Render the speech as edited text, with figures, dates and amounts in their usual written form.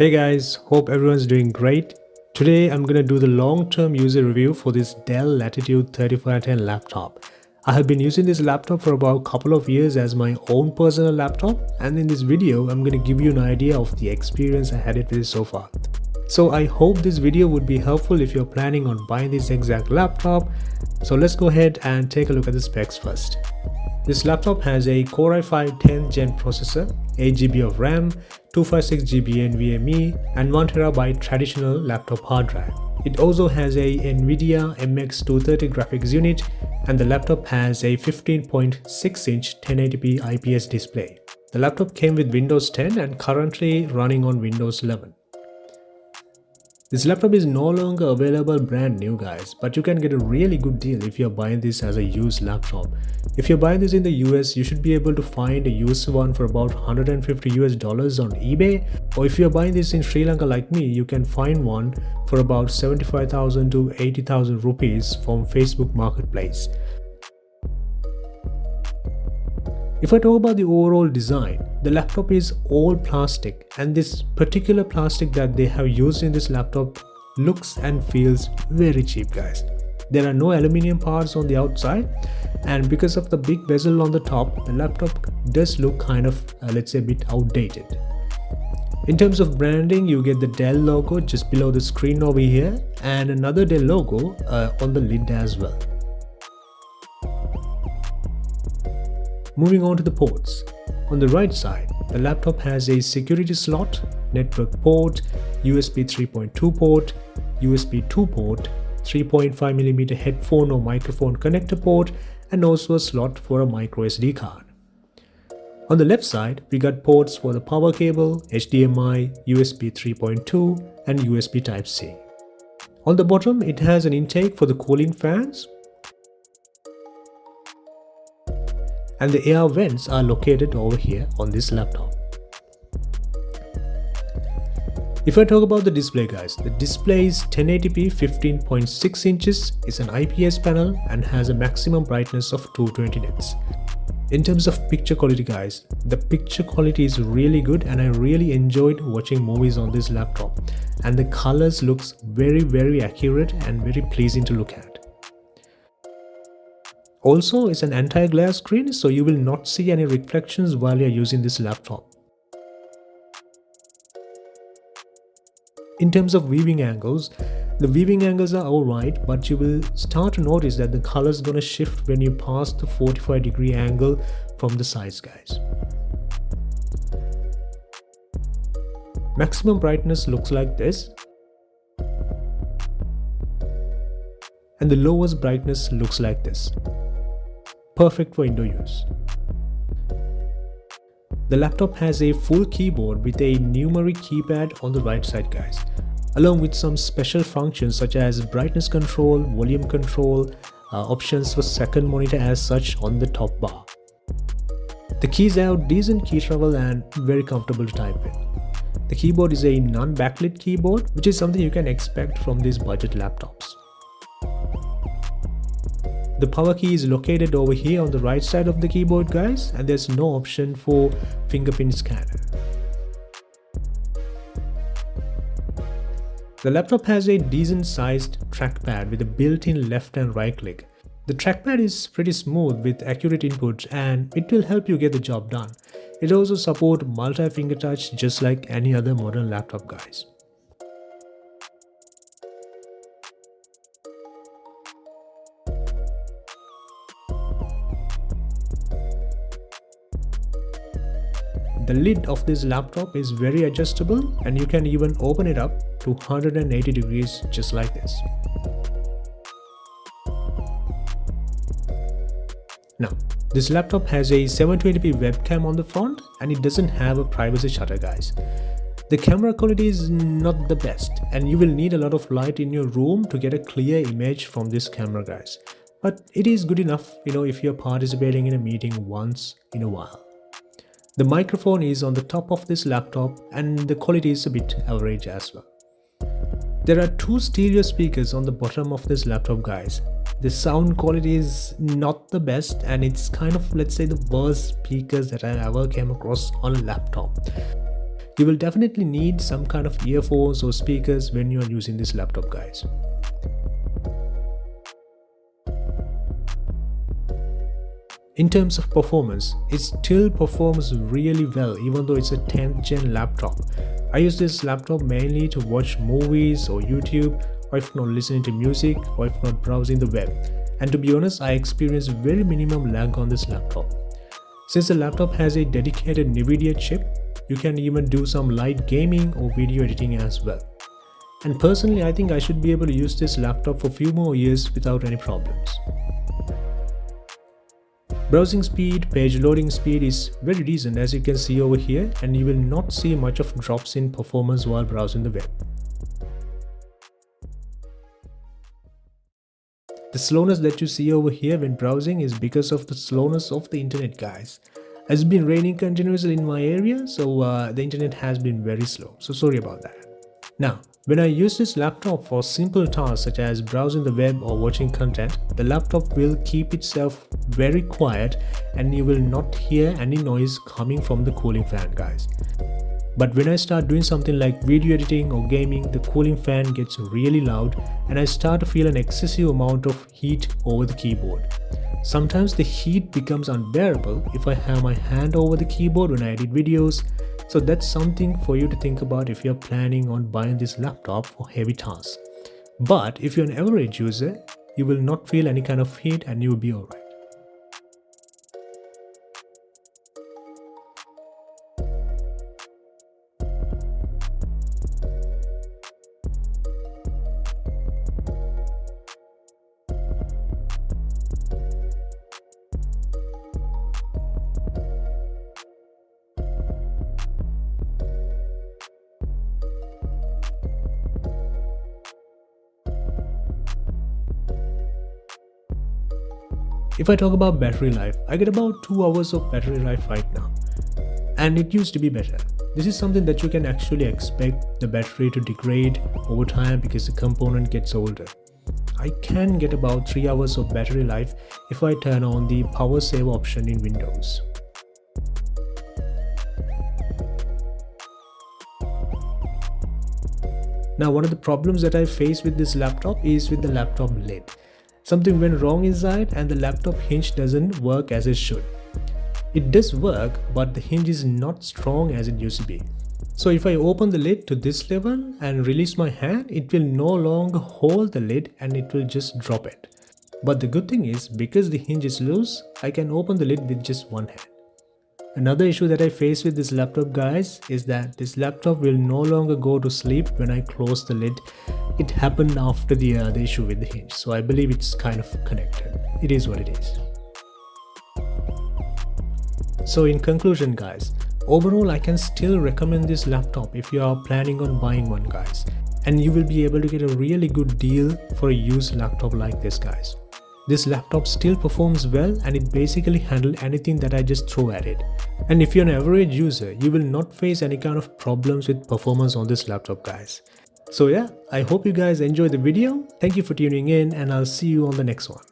Hey guys, hope everyone's doing great. Today I'm gonna do the long-term user review for this Dell Latitude 3510 laptop. I have been using this laptop for about a couple of years as my own personal laptop, and in this video I'm gonna give you an idea of the experience I had with it so far. So I hope this video would be helpful if you're planning on buying this exact laptop. So let's go ahead and take a look at the specs first. This laptop has a Core i5 10th Gen processor, 8GB of RAM, 256GB NVMe, and 1TB traditional laptop hard drive. It also has a Nvidia MX 230 graphics unit, and the laptop has a 15.6-inch 1080p IPS display. The laptop came with Windows 10 and currently running on Windows 11. This laptop is no longer available brand new guys, but you can get a really good deal if you're buying this as a used laptop. If you're buying this in the US, you should be able to find a used one for about $150 on eBay, or if you're buying this in Sri Lanka like me, you can find one for about 75,000 to 80,000 rupees from Facebook Marketplace. If I talk about the overall design, the laptop is all plastic, and this particular plastic that they have used in this laptop looks and feels very cheap guys. There are no aluminium parts on the outside, and because of the big bezel on the top, the laptop does look kind of let's say a bit outdated. In terms of branding, you get the Dell logo just below the screen over here, and another Dell logo on the lid as well. Moving on to the ports. On the right side, the laptop has a security slot, network port, USB 3.2 port, USB 2 port, 3.5mm headphone or microphone connector port, and also a slot for a micro SD card. On the left side, we got ports for the power cable, HDMI, USB 3.2, and USB Type-C. On the bottom, it has an intake for the cooling fans, and the air vents are located over here on this laptop. If I talk about the display guys, the display is 1080p 15.6 inches, is an IPS panel and has a maximum brightness of 220 nits. In terms of picture quality guys, the picture quality is really good and I really enjoyed watching movies on this laptop, and the colors looks very accurate and very pleasing to look at. Also, it's an anti-glare screen, so you will not see any reflections while you're using this laptop. In terms of viewing angles, the viewing angles are alright, but you will start to notice that the color is gonna shift when you pass the 45-degree angle from the sides guys. Maximum brightness looks like this, and the lowest brightness looks like this. Perfect for indoor use. The laptop has a full keyboard with a numeric keypad on the right side guys, along with some special functions such as brightness control, volume control, options for second monitor as such on the top bar. The keys have decent key travel and very comfortable to type with. The keyboard is a non-backlit keyboard, which is something you can expect from these budget laptops. The power key is located over here on the right side of the keyboard guys, and there's no option for fingerprint scanner. The laptop has a decent sized trackpad with a built-in left and right click. The trackpad is pretty smooth with accurate inputs and it will help you get the job done. It also supports multi-finger touch just like any other modern laptop guys. The lid of this laptop is very adjustable and you can even open it up to 180 degrees just like this. Now, this laptop has a 720p webcam on the front and it doesn't have a privacy shutter guys. The camera quality is not the best and you will need a lot of light in your room to get a clear image from this camera guys. But it is good enough, if you're participating in a meeting once in a while. The microphone is on the top of this laptop and the quality is a bit average as well. There are two stereo speakers on the bottom of this laptop guys. The sound quality is not the best and it's kind of let's say the worst speakers that I ever came across on a laptop. You will definitely need some kind of earphones or speakers when you are using this laptop, guys. In terms of performance, it still performs really well even though it's a 10th gen laptop. I use this laptop mainly to watch movies or YouTube, or if not listening to music, or if not browsing the web. And to be honest, I experience very minimum lag on this laptop. Since the laptop has a dedicated Nvidia chip, you can even do some light gaming or video editing as well. And personally, I think I should be able to use this laptop for a few more years without any problems. Browsing speed, page loading speed is very decent as you can see over here, and you will not see much of drops in performance while browsing the web. The slowness that you see over here when browsing is because of the slowness of the internet, guys. It's been raining continuously in my area, so the internet has been very slow, so sorry about that. Now, when I use this laptop for simple tasks such as browsing the web or watching content, the laptop will keep itself very quiet and you will not hear any noise coming from the cooling fan, guys. But when I start doing something like video editing or gaming, the cooling fan gets really loud and I start to feel an excessive amount of heat over the keyboard. Sometimes the heat becomes unbearable if I have my hand over the keyboard when I edit videos. So that's something for you to think about if you're planning on buying this laptop for heavy tasks. But if you're an average user, you will not feel any kind of heat and you will be alright. If I talk about battery life, I get about 2 hours of battery life right now. And it used to be better. This is something that you can actually expect the battery to degrade over time because the component gets older. I can get about 3 hours of battery life if I turn on the power save option in Windows. Now, one of the problems that I face with this laptop is with the laptop lid. Something went wrong inside and the laptop hinge doesn't work as it should. It does work, but the hinge is not strong as it used to be. So if I open the lid to this level and release my hand, it will no longer hold the lid and it will just drop it. But the good thing is, because the hinge is loose, I can open the lid with just one hand. Another issue that I face with this laptop, guys, is that this laptop will no longer go to sleep when I close the lid. It happened after the issue with the hinge, so I believe it's kind of connected. It is what it is. So in conclusion, guys, overall I can still recommend this laptop if you are planning on buying one, guys. And you will be able to get a really good deal for a used laptop like this, guys. This laptop still performs well and it basically handles anything that I just throw at it. And if you're an average user, you will not face any kind of problems with performance on this laptop, guys. So yeah, I hope you guys enjoyed the video. Thank you for tuning in and I'll see you on the next one.